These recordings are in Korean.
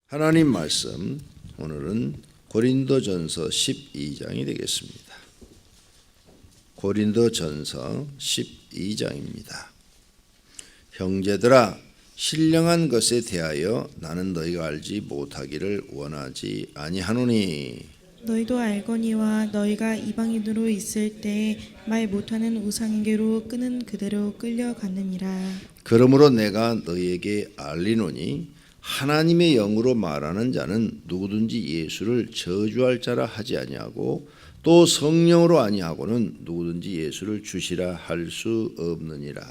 하나님 말씀, 오늘은 고린도전서 12장이 되겠습니다. 고린도전서 12장입니다. 형제들아, 신령한 것에 대하여 나는 너희가 알지 못하기를 원하지 아니하노니 너희도 알거니와 너희가 이방인으로 있을 때 말 못하는 우상에게로 끄는 그대로 끌려갔느니라. 그러므로 내가 너희에게 알리노니 하나님의 영으로 말하는 자는 누구든지 예수를 저주할 자라 하지 아니하고 또 성령으로 아니하고는 누구든지 예수를 주시라 할 수 없느니라.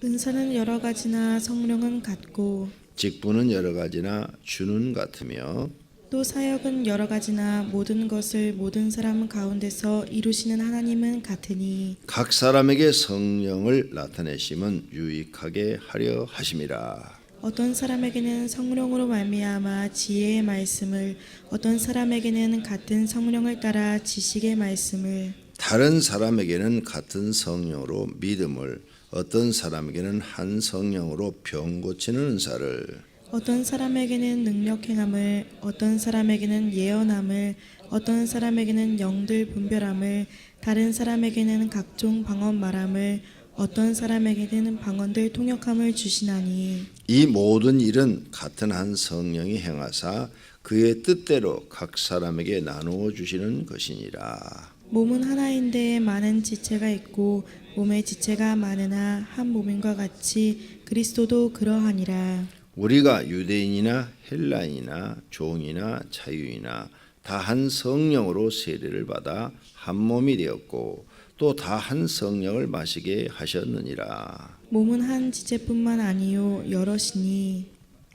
은사는 여러 가지나 성령은 같고 직분은 여러 가지나 주는 같으며 또 사역은 여러 가지나 모든 것을 모든 사람 가운데서 이루시는 하나님은 같으니 각 사람에게 성령을 나타내심은 유익하게 하려 하심이라. 어떤 사람에게는 성령으로 말미암아 지혜의 말씀을, 어떤 사람에게는 같은 성령을 따라 지식의 말씀을, 다른 사람에게는 같은 성령으로 믿음을, 어떤 사람에게는 한 성령으로 병 고치는 은사를, 어떤 사람에게는 능력 행함을, 어떤 사람에게는 예언함을, 어떤 사람에게는 영들 분별함을, 다른 사람에게는 각종 방언 말함을, 어떤 사람에게는 방언들 통역함을 주시나니 이 모든 일은 같은 한 성령이 행하사 그의 뜻대로 각 사람에게 나누어 주시는 것이니라. 몸은 하나인데 많은 지체가 있고 몸의 지체가 많으나 한 몸인과 같이 그리스도도 그러하니라. 우리가 유대인이나 헬라인이나 종이나 자유이나 다 한 성령으로 세례를 받아 한 몸이 되었고 또 다 한 성령을 마시게 하셨느니라. 몸은 한 지체뿐만 아니요 여럿이니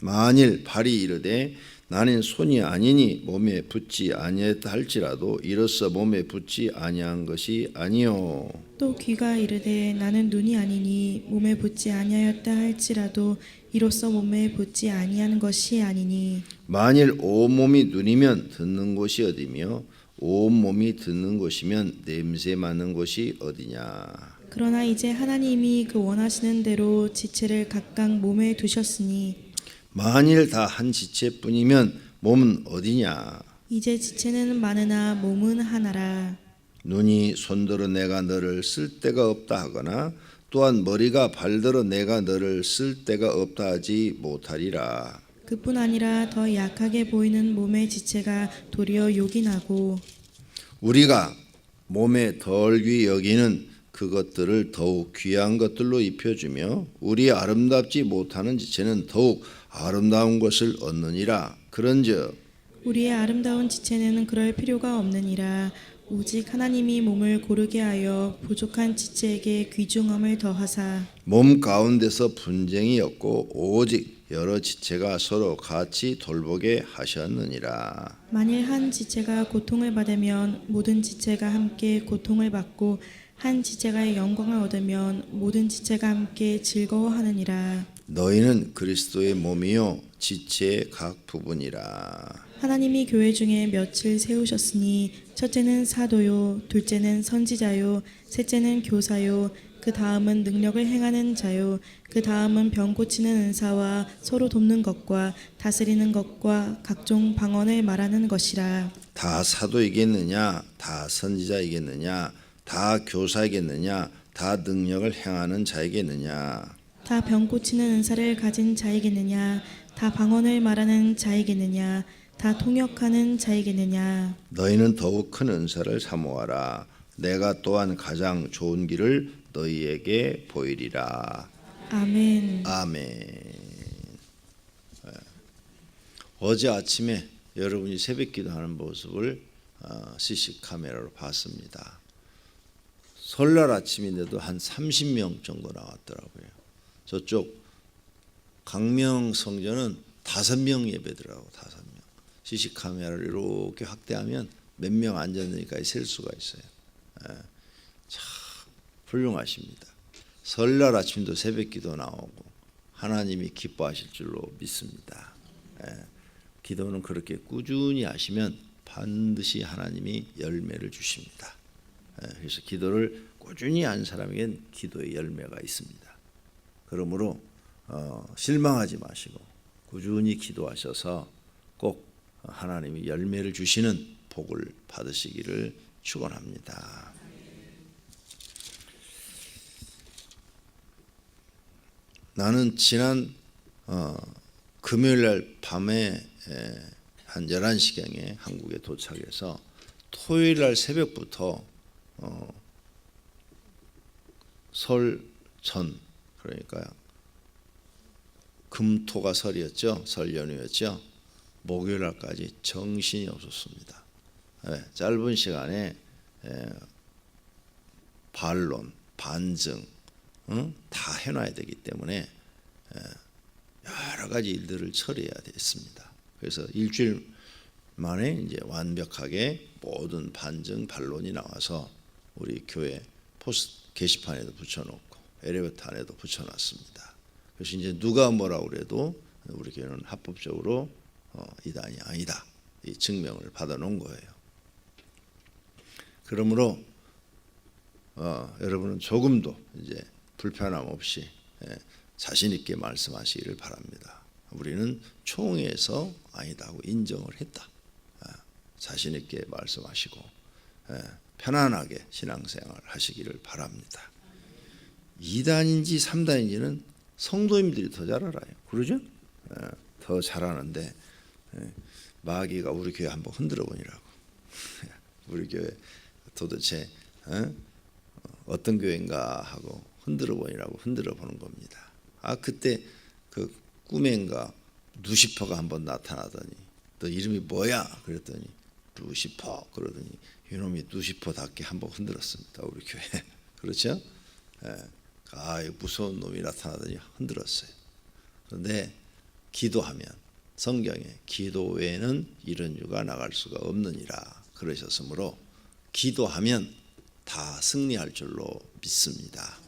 만일 발이 이르되 나는 손이 아니니 몸에 붙지 아니했다 할지라도 이로써 몸에 붙지 아니한 것이 아니요 또 귀가 이르되 나는 눈이 아니니 몸에 붙지 아니하였다 할지라도 이로써 몸에 붙지 아니하는 것이 아니니 만일 온몸이 눈이면 듣는 곳이 어디며 온몸이 듣는 곳이면 냄새 맡는 곳이 어디냐. 그러나 이제 하나님이 그 원하시는 대로 지체를 각각 몸에 두셨으니 만일 다 한 지체뿐이면 몸은 어디냐. 이제 지체는 많으나 몸은 하나라. 눈이 손들어 내가 너를 쓸 데가 없다 하거나 또한 머리가 발들어 내가 너를 쓸 데가 없다 하지 못하리라. 그뿐 아니라 더 약하게 보이는 몸의 지체가 도리어 욕이 나고 우리가 몸에 덜 귀 여기는 그것들을 더욱 귀한 것들로 입혀주며 우리 아름답지 못하는 지체는 더욱 아름다운 것을 얻느니라. 그런즉 우리의 아름다운 지체는 그럴 필요가 없느니라. 오직 하나님이 몸을 고르게 하여 부족한 지체에게 귀중함을 더하사 몸 가운데서 분쟁이 없고 오직 여러 지체가 서로 같이 돌보게 하셨느니라. 만일 한 지체가 고통을 받으면 모든 지체가 함께 고통을 받고 한 지체가 영광을 얻으면 모든 지체가 함께 즐거워하느니라. 너희는 그리스도의 몸이요 지체의 각 부분이라. 하나님이 교회 중에 몇을 세우셨으니 첫째는 사도요, 둘째는 선지자요, 셋째는 교사요, 그 다음은 능력을 행하는 자요, 그 다음은 병 고치는 은사와 서로 돕는 것과 다스리는 것과 각종 방언을 말하는 것이라. 다 사도이겠느냐, 다 선지자이겠느냐, 다 교사이겠느냐, 다 능력을 행하는 자이겠느냐. 다 병 고치는 은사를 가진 자이겠느냐, 다 방언을 말하는 자이겠느냐, 다 통역하는 자이겠느냐. 너희는 더욱 큰 은사를 사모하라. 내가 또한 가장 좋은 길을 너희에게 보이리라. 아멘. 아멘. 어제 아침에 여러분이 새벽기도하는 모습을 CC 카메라로 봤습니다. 설날 아침인데도 한 30명 정도 나왔더라고요. 저쪽 강명 성전은 5명 예배더라고. 5명. CC 카메라를 이렇게 확대하면 몇 명 앉았으니까 셀 수가 있어요. 참 훌륭하십니다. 설날 아침도 새벽기도 나오고 하나님이 기뻐하실 줄로 믿습니다. 기도는 그렇게 꾸준히 하시면 반드시 하나님이 열매를 주십니다. 그래서 기도를 꾸준히 한 사람에겐 기도의 열매가 있습니다. 그러므로 실망하지 마시고 꾸준히 기도하셔서 꼭 하나님이 열매를 주시는 복을 받으시기를 축원합니다. 나는 지난 금요일 날 밤에 한 11시경에 한국에 도착해서 토요일 날 새벽부터 설 전, 그러니까 금토가 설이었죠. 설 연휴였죠. 목요일 날까지 정신이 없었습니다. 짧은 시간에 반론, 반증 다 해놔야 되기 때문에 여러 가지 일들을 처리해야 됐습니다. 그래서 일주일 만에 이제 완벽하게 모든 반증, 반론이 나와서 우리 교회 포스트 게시판에도 붙여놓고 엘리베이터 안에도 붙여놨습니다. 그래서 이제 누가 뭐라 그래도 우리 교회는 합법적으로 이단이 아니다, 이 증명을 받아놓은 거예요. 그러므로 여러분은 조금도 이제 불편함 없이 자신 있게 말씀하시기를 바랍니다. 우리는 총회에서 아니다 하고 인정을 했다. 자신 있게 말씀하시고 편안하게 신앙생활 하시기를 바랍니다. 2단인지 3단인지는 성도님들이 더 잘 알아요. 그러죠? 더 잘하는데 마귀가 우리 교회 한번 흔들어 보니라고. 우리 교회 도대체 어떤 교회인가 하고 흔들어 보니라고 흔들어 보는 겁니다. 그때 그 꿈엔가 루시퍼가 한번 나타나더니 너 이름이 뭐야? 그랬더니 루시퍼 그러더니 이놈이 루시퍼답게 한번 흔들었습니다. 우리 교회. 그렇죠? 무서운 놈이 나타나더니 흔들었어요. 그런데 기도하면 성경에 기도 외에는 이런 유가 나갈 수가 없느니라 그러셨으므로 기도하면 다 승리할 줄로 믿습니다.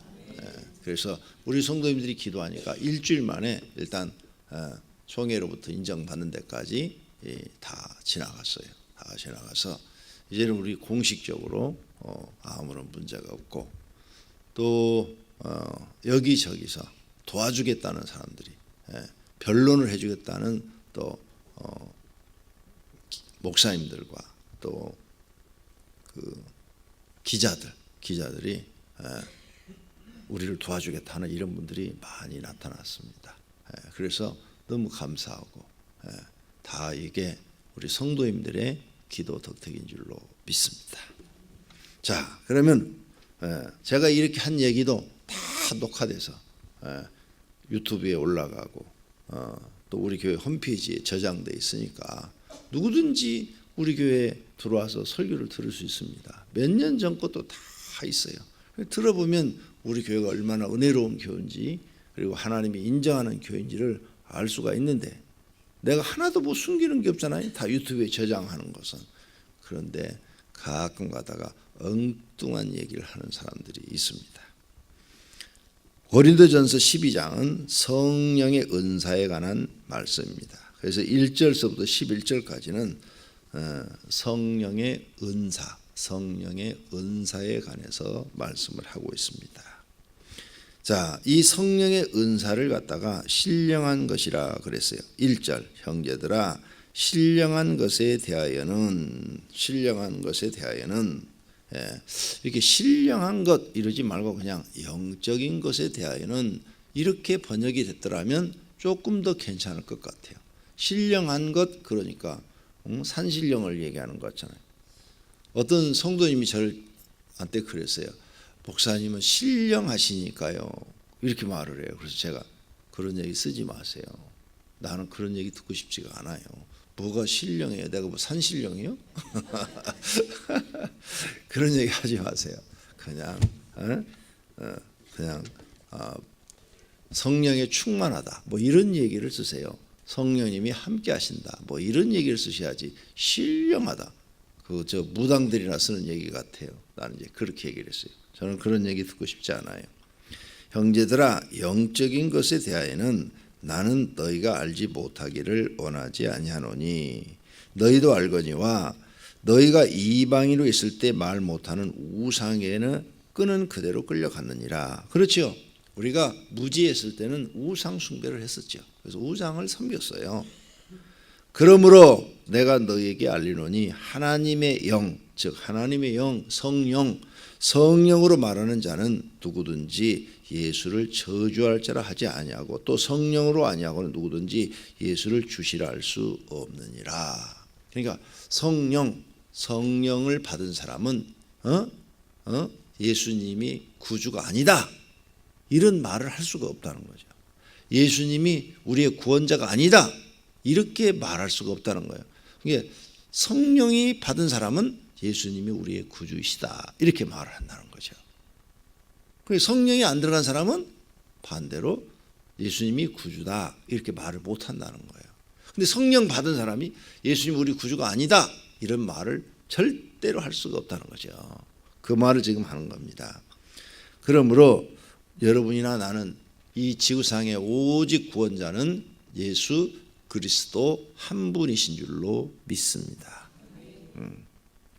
그래서 우리 성도님들이 기도하니까 일주일 만에 일단 총회로부터 인정받는 데까지 다 지나갔어요. 다 지나가서 이제는 우리 공식적으로 아무런 문제가 없고 또 여기저기서 도와주겠다는 사람들이 변론을 해주겠다는 또 목사님들과 또 그 기자들이 우리를 도와주겠다는 이런 분들이 많이 나타났습니다. 그래서 너무 감사하고 다 이게 우리 성도님들의 기도 덕택인 줄로 믿습니다. 자, 그러면 제가 이렇게 한 얘기도 다 녹화돼서 유튜브에 올라가고 또 우리 교회 홈페이지에 저장돼 있으니까 누구든지 우리 교회에 들어와서 설교를 들을 수 있습니다. 몇 년 전 것도 다 있어요. 들어보면 우리 교회가 얼마나 은혜로운 교회인지 그리고 하나님이 인정하는 교회인지를 알 수가 있는데 내가 하나도 뭐 숨기는 게 없잖아요. 다 유튜브에 저장하는 것은. 그런데 가끔 가다가 엉뚱한 얘기를 하는 사람들이 있습니다. 고린도전서 12장은 성령의 은사에 관한 말씀입니다. 그래서 1절서부터 11절까지는 성령의 은사에 관해서 말씀을 하고 있습니다. 자, 이 성령의 은사를 갖다가 신령한 것이라 그랬어요. 1절 형제들아 신령한 것에 대하여는 이렇게 신령한 것 이러지 말고 그냥 영적인 것에 대하여는 이렇게 번역이 됐더라면 조금 더 괜찮을 것 같아요. 신령한 것 그러니까 산신령을 얘기하는 거잖아요. 어떤 성도님이 저한테 그랬어요. 목사님은 신령하시니까요 이렇게 말을 해요. 그래서 제가 그런 얘기 쓰지 마세요. 나는 그런 얘기 듣고 싶지가 않아요. 뭐가 신령해요? 내가 뭐 산신령이요? 그런 얘기 하지 마세요. 그냥 성령에 충만하다 뭐 이런 얘기를 쓰세요. 성령님이 함께 하신다 뭐 이런 얘기를 쓰셔야지 신령하다 저 무당들이나 쓰는 얘기 같아요. 나는 이제 그렇게 얘기를 했어요. 저는 그런 얘기 듣고 싶지 않아요. 형제들아 영적인 것에 대하여는 나는 너희가 알지 못하기를 원하지 아니하노니 너희도 알거니와 너희가 이방인으로 있을 때 말 못하는 우상에는 끄는 그대로 끌려갔느니라. 그렇죠. 우리가 무지했을 때는 우상 숭배를 했었죠. 그래서 우상을 섬겼어요. 그러므로 내가 너희에게 알리노니 하나님의 영, 즉 하나님의 영, 성령으로 말하는 자는 누구든지 예수를 저주할 자라 하지 아니하고 또 성령으로 아니하고는 누구든지 예수를 주시라 할 수 없느니라. 그러니까 성령을 받은 사람은 예수님이 구주가 아니다, 이런 말을 할 수가 없다는 거죠. 예수님이 우리의 구원자가 아니다, 이렇게 말할 수가 없다는 거예요. 그러니까 성령이 받은 사람은 예수님이 우리의 구주이시다, 이렇게 말을 한다는 거죠. 그리고 성령이 안 들어간 사람은 반대로 예수님이 구주다, 이렇게 말을 못 한다는 거예요. 근데 성령 받은 사람이 예수님 우리 구주가 아니다, 이런 말을 절대로 할 수가 없다는 거죠. 그 말을 지금 하는 겁니다. 그러므로 여러분이나 나는 이 지구상의 오직 구원자는 예수 그리스도 한 분이신 줄로 믿습니다.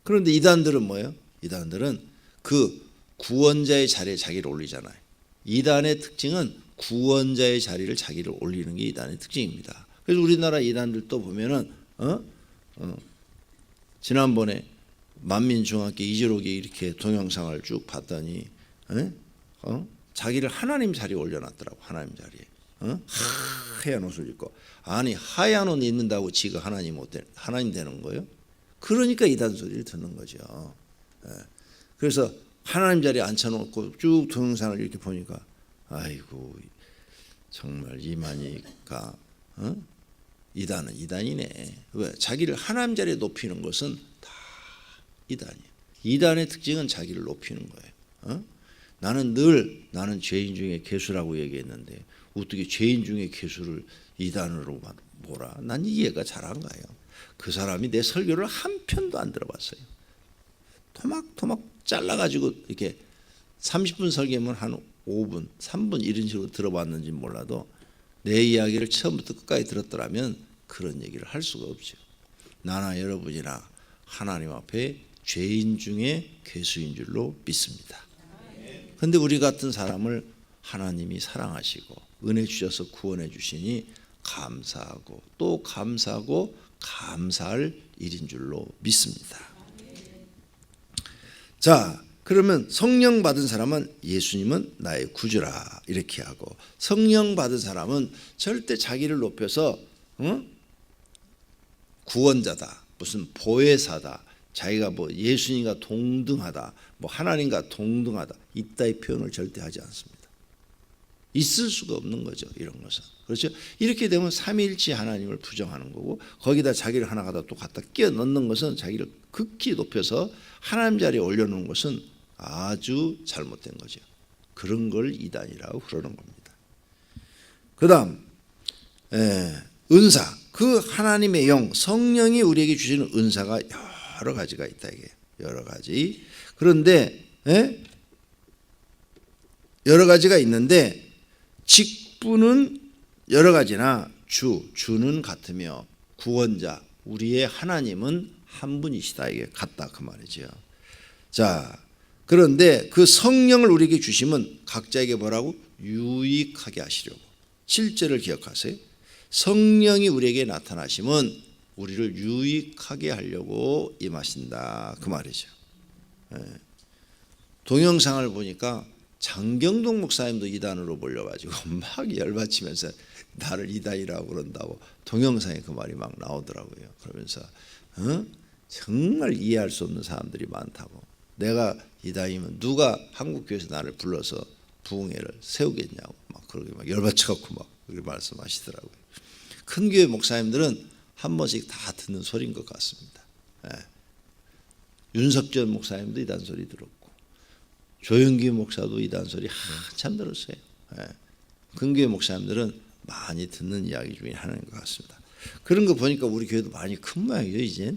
그런데 이단들은 뭐예요? 이단들은 그 구원자의 자리에 자기를 올리잖아요. 이단의 특징은 구원자의 자리를 자기를 올리는 게 이단의 특징입니다. 그래서 우리나라 이단들도 보면은 지난번에 만민중학교 이재록이 이렇게 동영상을 쭉 봤더니 자기를 하나님 자리에 올려놨더라고. 하나님 자리에 하얀 옷을 입고. 아니 하얀 옷 입는다고 지가 하나님 되는 거예요? 그러니까 이단 소리를 듣는 거죠. 그래서 하나님 자리에 앉혀놓고 쭉 동영상을 이렇게 보니까 아이고 정말 이만희가 이단은 이단이네. 왜? 자기를 하나님 자리에 높이는 것은 다 이단이에요. 이단의 특징은 자기를 높이는 거예요. 나는 죄인 중에 괴수라고 얘기했는데 어떻게 죄인 중에 괴수를 이단으로 몰아? 난 이해가 잘 안 가요. 그 사람이 내 설교를 한 편도 안 들어봤어요. 토막토막 잘라가지고 이렇게 30분 설교면 한 5분, 3분 이런 식으로 들어봤는지 몰라도 내 이야기를 처음부터 끝까지 들었더라면 그런 얘기를 할 수가 없죠. 나나 여러분이나 하나님 앞에 죄인 중에 괴수인 줄로 믿습니다. 그런데 우리 같은 사람을 하나님이 사랑하시고 은혜 주셔서 구원해 주시니 감사하고 또 감사하고 감사할 일인 줄로 믿습니다. 자, 그러면 성령 받은 사람은 예수님은 나의 구주라 이렇게 하고, 성령 받은 사람은 절대 자기를 높여서 구원자다, 무슨 보혜사다, 자기가 뭐 예수님과 동등하다, 뭐 하나님과 동등하다, 이따의 표현을 절대 하지 않습니다. 있을 수가 없는 거죠, 이런 것은. 그렇죠? 이렇게 되면 삼위일체 하나님을 부정하는 거고, 거기다 자기를 하나 갖다 또 갖다 끼워 넣는 것은 자기를 극히 높여서 하나님 자리에 올려놓은 것은 아주 잘못된 거죠. 그런 걸 이단이라고 그러는 겁니다. 그 다음 은사, 그 하나님의 영, 성령이 우리에게 주시는 은사가 여러 가지가 있다, 이게 여러 가지. 그런데 여러 가지가 있는데 직분은 여러 가지나 주는 같으며 구원자, 우리의 하나님은 한 분이시다, 이게 같다 그 말이죠. 자, 그런데 그 성령을 우리에게 주시면 각자에게 뭐라고? 유익하게 하시려고. 7절을 기억하세요. 성령이 우리에게 나타나시면 우리를 유익하게 하려고 임하신다 그 말이죠. 동영상을 보니까 장경동 목사님도 이단으로 몰려가지고 막 열받치면서 나를 이단이라고 그런다고 동영상에 그 말이 막 나오더라고요. 그러면서 정말 이해할 수 없는 사람들이 많다고. 내가 이단이면 누가 한국교회에서 나를 불러서 부흥회를 세우겠냐고 막 그러게 막 열받쳐갖고 막 그렇게 말씀하시더라고요. 큰 교회 목사님들은 한 번씩 다 듣는 소리인 것 같습니다. 윤석전 목사님도 이단 소리 들었고, 조영기 목사도 이단 소리 한참 들었어요. 큰 교회 목사님들은 많이 듣는 이야기 중에 하나인 것 같습니다. 그런 거 보니까 우리 교회도 많이 큰 모양이죠, 이제.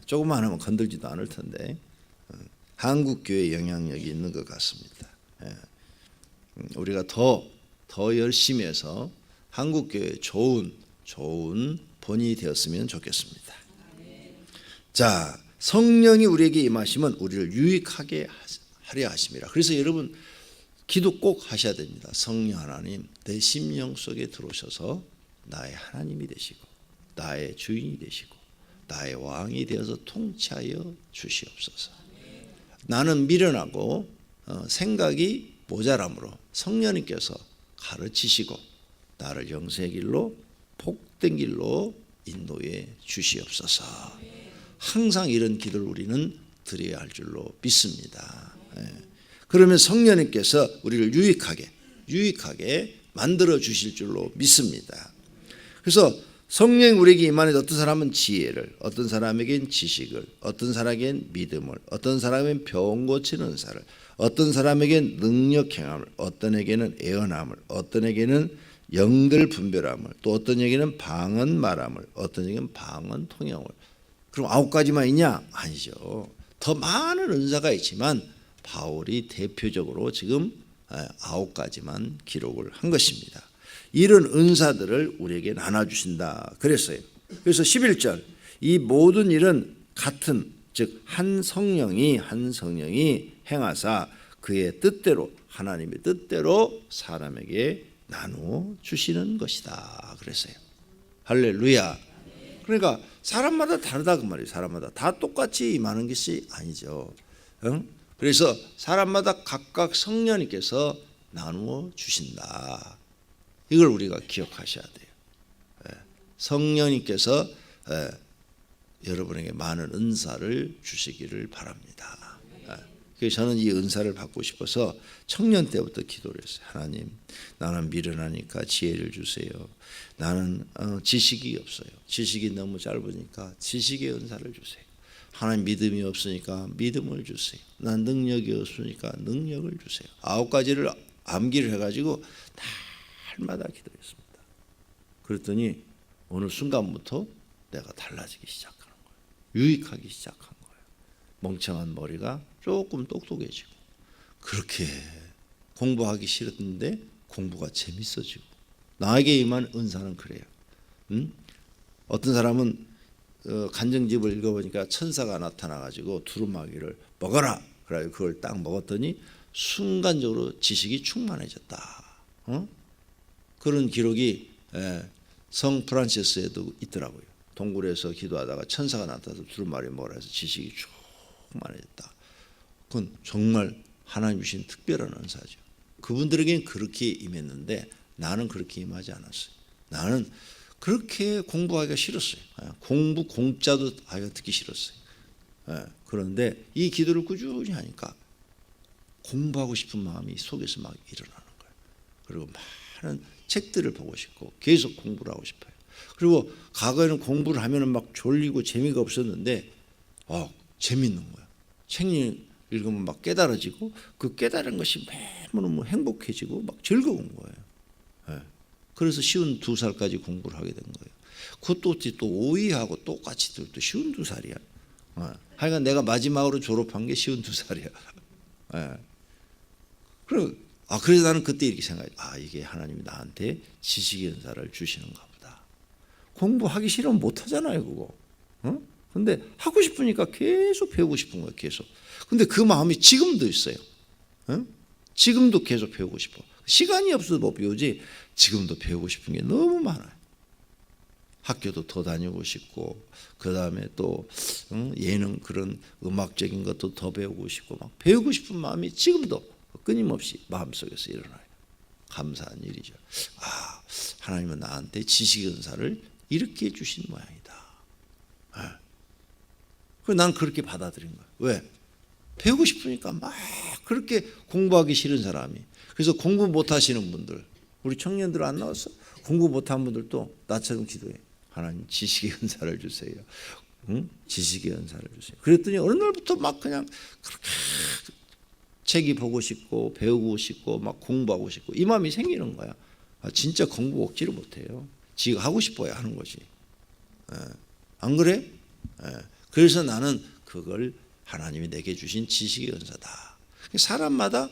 조금만 하면 건들지도 않을 텐데 한국 교회에 영향력이 있는 것 같습니다. 우리가 더 열심히 해서 한국 교회에 좋은 본이 되었으면 좋겠습니다. 자, 성령이 우리에게 임하시면 우리를 유익하게 하려 하심이라. 그래서 여러분 기도 꼭 하셔야 됩니다. 성령 하나님, 내 심령 속에 들어오셔서 나의 하나님이 되시고 나의 주인이 되시고 나의 왕이 되어서 통치하여 주시옵소서. 나는 미련하고 생각이 모자람으로 성령님께서 가르치시고 나를 영생의 길로 복된 길로 인도해 주시옵소서. 항상 이런 기도를 우리는 드려야 할 줄로 믿습니다. 그러면 성령님께서 우리를 유익하게 만들어 주실 줄로 믿습니다. 그래서 성령이 우리에게 임하는 어떤 사람은 지혜를, 어떤 사람에겐 지식을, 어떤 사람에겐 믿음을, 어떤 사람에겐 병 고치는 은사를, 어떤 사람에겐 능력 행함을, 어떤에게는 애언함을, 어떤에게는 영들 분별함을, 또 어떤에게는 방언 말함을, 어떤에게는 방언 통역을. 그럼 9가지만 있냐? 아니죠. 더 많은 은사가 있지만 바울이 대표적으로 지금 9가지만 기록을 한 것입니다. 이런 은사들을 우리에게 나눠주신다 그랬어요. 그래서 11절, 이 모든 일은 같은, 즉 한 성령이 행하사 그의 뜻대로, 하나님의 뜻대로 사람에게 나누어 주시는 것이다 그랬어요. 할렐루야. 그러니까 사람마다 다르다 그 말이에요. 사람마다 다 똑같이 임하는 것이 아니죠. 그래서 사람마다 각각 성령님께서 나누어 주신다. 이걸 우리가 기억하셔야 돼요. 성령님께서 여러분에게 많은 은사를 주시기를 바랍니다. 그래서 저는 이 은사를 받고 싶어서 청년 때부터 기도를 했어요. 하나님, 나는 미련하니까 지혜를 주세요. 나는 지식이 없어요. 지식이 너무 짧으니까 지식의 은사를 주세요. 하나님, 믿음이 없으니까 믿음을 주세요. 난 능력이 없으니까 능력을 주세요. 9가지를 암기를 해가지고 날마다 기도했습니다. 그랬더니 어느 순간부터 내가 달라지기 시작하는 거예요. 유익하기 시작한 거예요. 멍청한 머리가 조금 똑똑해지고, 그렇게 공부하기 싫었는데 공부가 재밌어지고. 나에게 임한 은사는 그래요. 어떤 사람은 간증집을 읽어보니까 천사가 나타나가지고 두루마기를 먹어라. 그래서 그걸 딱 먹었더니 순간적으로 지식이 충만해졌다. 그런 기록이 성 프란시스에도 있더라고요. 동굴에서 기도하다가 천사가 나타나서 두루마기를 먹으라 해서 지식이 충만해졌다. 그건 정말 하나님 주신 특별한 은사죠. 그분들에게는 그렇게 임했는데 나는 그렇게 임하지 않았어요. 나는 그렇게 공부하기가 싫었어요. 공부 공짜도 하기가 듣기 싫었어요. 그런데 이 기도를 꾸준히 하니까 공부하고 싶은 마음이 속에서 막 일어나는 거예요. 그리고 많은 책들을 보고 싶고 계속 공부를 하고 싶어요. 그리고 과거에는 공부를 하면 막 졸리고 재미가 없었는데 재밌는 거예요. 책 읽으면 막 깨달아지고, 그 깨달은 것이 너무 행복해지고 막 즐거운 거예요. 그래서 쉬운 2살까지 공부를 하게 된 거예요. 그것도 또 오이하고 똑같이 또 쉬운 2살이야. 하여간 내가 마지막으로 졸업한 게 쉬운 2살이야. 그래서 나는 그때 이렇게 생각해. 이게 하나님이 나한테 지식의 은사를 주시는가 보다. 공부하기 싫으면 못 하잖아요, 그거. 근데 하고 싶으니까 계속 배우고 싶은 거예요, 계속. 근데 그 마음이 지금도 있어요. 지금도 계속 배우고 싶어. 시간이 없어서 못 배우지 지금도 배우고 싶은 게 너무 많아요. 학교도 더 다니고 싶고, 그 다음에 또 예능, 그런 음악적인 것도 더 배우고 싶고, 막 배우고 싶은 마음이 지금도 끊임없이 마음속에서 일어나요. 감사한 일이죠. 하나님은 나한테 지식의 은사를 이렇게 주신 모양이다. 그래서 난 그렇게 받아들인 거야. 왜? 배우고 싶으니까 막 그렇게 공부하기 싫은 사람이. 그래서 공부 못하시는 분들, 우리 청년들 안 나왔어? 공부 못한 분들도 나처럼 기도해. 하나님, 지식의 은사를 주세요. 지식의 은사를 주세요. 그랬더니 어느 날부터 막 그냥 그렇게 책이 보고 싶고 배우고 싶고 막 공부하고 싶고 이 마음이 생기는 거야. 진짜 공부 억지를 못해요. 지가 하고 싶어야 하는 거지. 안 그래? 그래서 나는 그걸 하나님이 내게 주신 지식의 은사다. 사람마다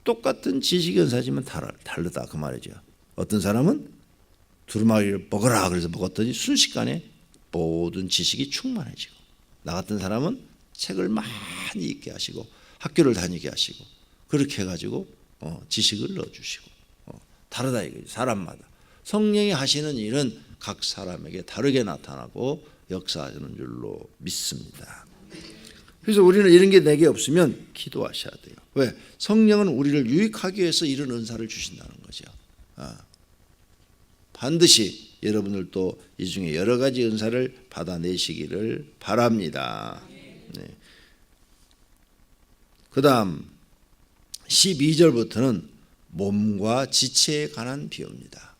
똑같은 지식의 은사지만 다르다 그 말이죠. 어떤 사람은 두루마기를 먹어라 그래서 먹었더니 순식간에 모든 지식이 충만해지고, 나 같은 사람은 책을 많이 읽게 하시고 학교를 다니게 하시고 그렇게 해가지고 지식을 넣어주시고 다르다 이거죠. 사람마다 성령이 하시는 일은 각 사람에게 다르게 나타나고 역사하는 줄로 믿습니다. 그래서 우리는 이런 게 내게 없으면 기도하셔야 돼요. 왜? 성령은 우리를 유익하기 위해서 이런 은사를 주신다는 거죠. 반드시 여러분들도 이 중에 여러 가지 은사를 받아내시기를 바랍니다. 네. 그 다음 12절부터는 몸과 지체에 관한 비유입니다.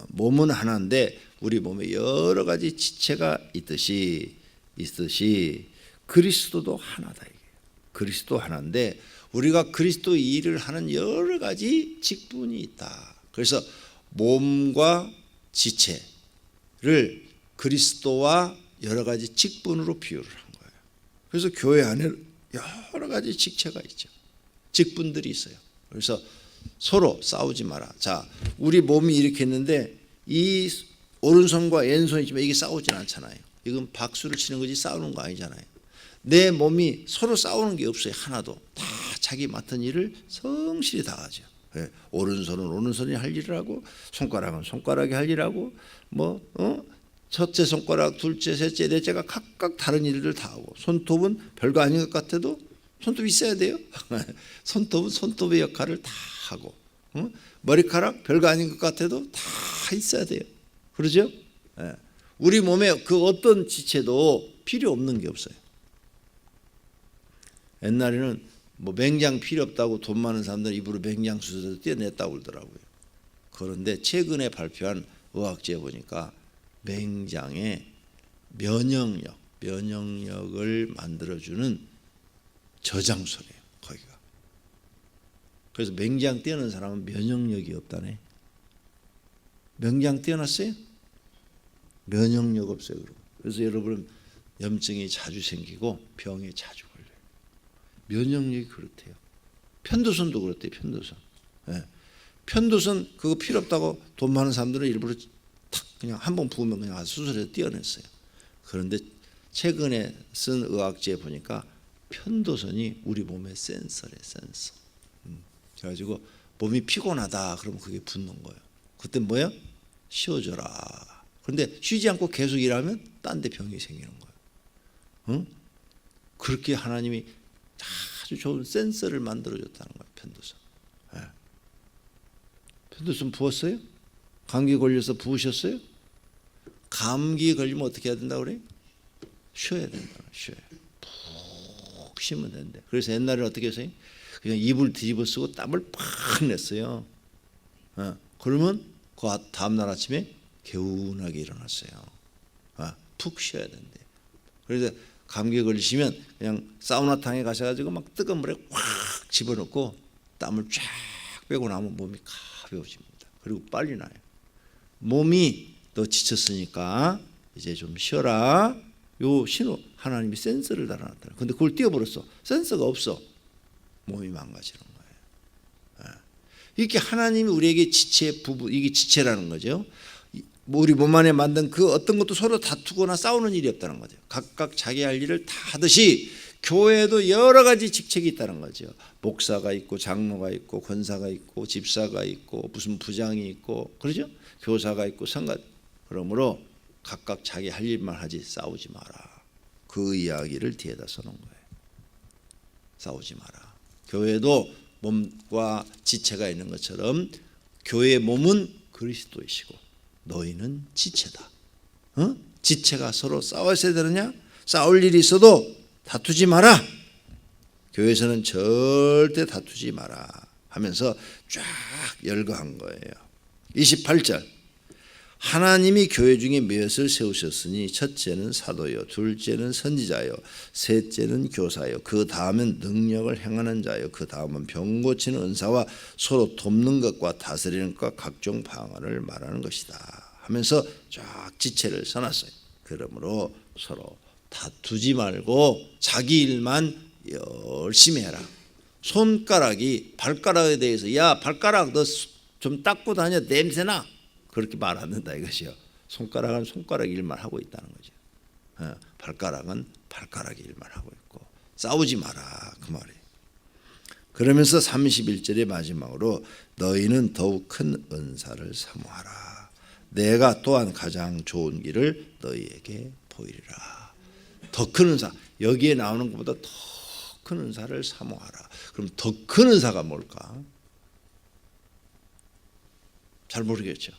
몸은 하나인데 우리 몸에 여러 가지 지체가 있듯이 그리스도도 하나다. 이게. 그리스도 하나인데 우리가 그리스도 일을 하는 여러 가지 직분이 있다. 그래서 몸과 지체를 그리스도와 여러 가지 직분으로 비유를 한 거예요. 그래서 교회 안에 여러 가지 직체가 있죠. 직분들이 있어요. 그래서 서로 싸우지 마라. 자, 우리 몸이 이렇게 있는데 이 오른손과 왼손이 있지만 이게 싸우진 않잖아요. 이건 박수를 치는 거지 싸우는 거 아니잖아요. 내 몸이 서로 싸우는 게 없어요. 하나도. 다 자기 맡은 일을 성실히 다 하죠. 오른손은 오른손이 할 일을 하고 손가락은 손가락이 할 일을 하고 첫째 손가락, 둘째, 셋째, 넷째가 각각 다른 일을 다 하고 손톱은 별거 아닌 것 같아도 손톱이 있어야 돼요. 손톱은 손톱의 역할을 다 하고 머리카락 별거 아닌 것 같아도 다 있어야 돼요. 그러죠? 우리 몸에 그 어떤 지체도 필요 없는 게 없어요. 옛날에는 맹장 필요 없다고 돈 많은 사람들 입으로 맹장 수술을 떼어냈다고 그러더라고요. 그런데 최근에 발표한 의학지에 보니까 맹장의 면역력을 만들어주는 저장소래요. 거기가. 그래서 맹장 떼어낸 사람은 면역력이 없다네. 맹장 떼어놨어요? 면역력 없어요. 그래서 여러분 염증이 자주 생기고 병에 자주 걸려요. 면역력이 그렇대요. 편도선도 그렇대요. 편도선. 편도선 그거 필요 없다고 돈 많은 사람들은 일부러 탁 그냥 한 번 부으면 그냥 수술해서 떼어냈어요. 그런데 최근에 쓴 의학지에 보니까 편도선이 우리 몸의 센서래, 센서. 그래가지고 몸이 피곤하다 그러면 그게 붙는 거예요. 그때 뭐야? 쉬어줘라. 그런데 쉬지 않고 계속 일하면 딴 데 병이 생기는 거예요. 그렇게 하나님이 아주 좋은 센서를 만들어줬다는 거예요. 편도선. 편도선 부었어요? 감기 걸려서 부으셨어요? 감기 걸리면 어떻게 해야 된다고 그래요? 쉬어야 된다. 쉬어야. 푹 쉬면 된대. 그래서 옛날에 어떻게 했어요? 그냥 이불 뒤집어 쓰고 땀을 팍 냈어요. 그러면 그 다음날 아침에 개운하게 일어났어요. 푹 쉬어야 된대. 그래서 감기에 걸리시면 그냥 사우나탕에 가셔가지고 막 뜨거운 물에 확 집어넣고 땀을 쫙 빼고 나면 몸이 가벼워집니다. 그리고 빨리 나요. 몸이 너 지쳤으니까 이제 좀 쉬어라. 요 신호 하나님이 센서를 달아놨더라. 근데 그걸 띄워버렸어. 센서가 없어. 몸이 망가지는 거예요. 이렇게 하나님이 우리에게 지체 부부 이게 지체라는 거죠. 우리 몸 안에 만든 그 어떤 것도 서로 다투거나 싸우는 일이 없다는 거죠. 각각 자기 할 일을 다 하듯이 교회에도 여러 가지 직책이 있다는 거죠. 목사가 있고 장로가 있고 권사가 있고 집사가 있고 무슨 부장이 있고 그러죠. 교사가 있고 성가. 그러므로 각각 자기 할 일만 하지 싸우지 마라. 그 이야기를 뒤에다 써놓은 거예요. 싸우지 마라. 교회도 몸과 지체가 있는 것처럼 교회의 몸은 그리스도이시고 너희는 지체다. 지체가 서로 싸워야 되느냐? 싸울 일이 있어도 다투지 마라. 교회에서는 절대 다투지 마라 하면서 쫙 열거한 거예요. 28절 하나님이 교회 중에 몇을 세우셨으니 첫째는 사도요 둘째는 선지자요 셋째는 교사요 그 다음은 능력을 행하는 자요 그 다음은 병 고치는 은사와 서로 돕는 것과 다스리는 것과 각종 방언을 말하는 것이다 하면서 쫙 지체를 써놨어요. 그러므로 서로 다투지 말고 자기 일만 열심히 해라. 손가락이 발가락에 대해서 야 발가락 너 좀 닦고 다녀 냄새나 그렇게 말 안 된다 이것이요. 손가락은 손가락 일만 하고 있다는 거죠. 발가락은 발가락 일만 하고 있고 싸우지 마라 그 말이에요. 그러면서 31절의 마지막으로 너희는 더욱 큰 은사를 사모하라. 내가 또한 가장 좋은 길을 너희에게 보이리라. 더 큰 은사, 여기에 나오는 것보다 더 큰 은사를 사모하라. 그럼 더 큰 은사가 뭘까? 잘 모르겠죠.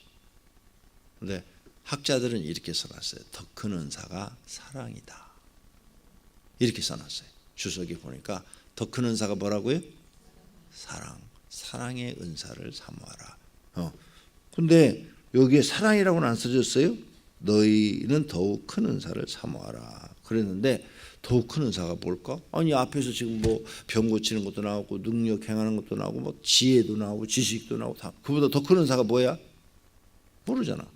근데 학자들은 이렇게 써놨어요. 더 큰 은사가 사랑이다. 이렇게 써놨어요. 주석이 보니까 더 큰 은사가 뭐라고요? 사랑의 은사를 사모하라. 근데 여기에 사랑이라고는 안 써졌어요. 너희는 더욱 큰 은사를 사모하라. 그랬는데 더욱 큰 은사가 뭘까? 아니 앞에서 지금 뭐 병 고치는 것도 나오고 능력 행하는 것도 나오고 뭐 지혜도 나오고 지식도 나오고 다 그보다 더 큰 은사가 뭐야? 모르잖아.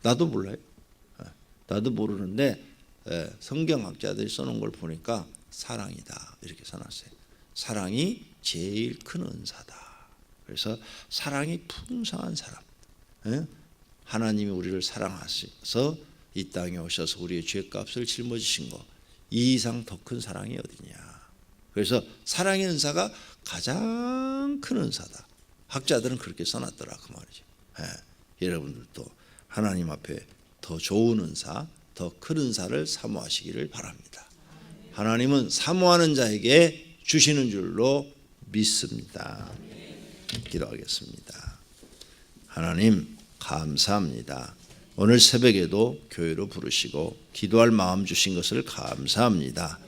나도 몰라요. 나도 모르는데 성경학자들이 써놓은 걸 보니까 사랑이다 이렇게 써놨어요. 사랑이 제일 큰 은사다. 그래서 사랑이 풍성한 사람. 하나님이 우리를 사랑하셔서 이 땅에 오셔서 우리의 죄값을 짊어지신 거, 이 이상 더 큰 사랑이 어디냐. 그래서 사랑의 은사가 가장 큰 은사다. 학자들은 그렇게 써놨더라 그 말이죠. 여러분들도 하나님 앞에 더 좋은 은사, 더 큰 은사를 사모하시기를 바랍니다. 하나님은 사모하는 자에게 주시는 줄로 믿습니다. 기도하겠습니다. 하나님 감사합니다. 오늘 새벽에도 교회로 부르시고 기도할 마음 주신 것을 감사합니다.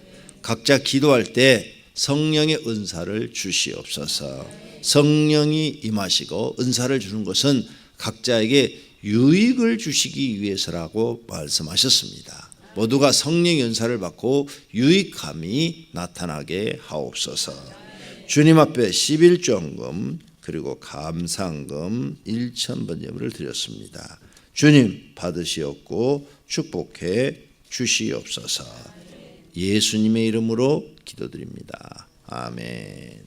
각자 기도할 때 성령의 은사를 주시옵소서. 성령이 임하시고 은사를 주는 것은 각자에게 유익을 주시기 위해서라고 말씀하셨습니다. 모두가 성령의 은사를 받고 유익함이 나타나게 하옵소서. 주님 앞에 11조금 그리고 감상금 1,000번 예물을 드렸습니다. 주님 받으시옵고 축복해 주시옵소서. 예수님의 이름으로 기도드립니다. 아멘.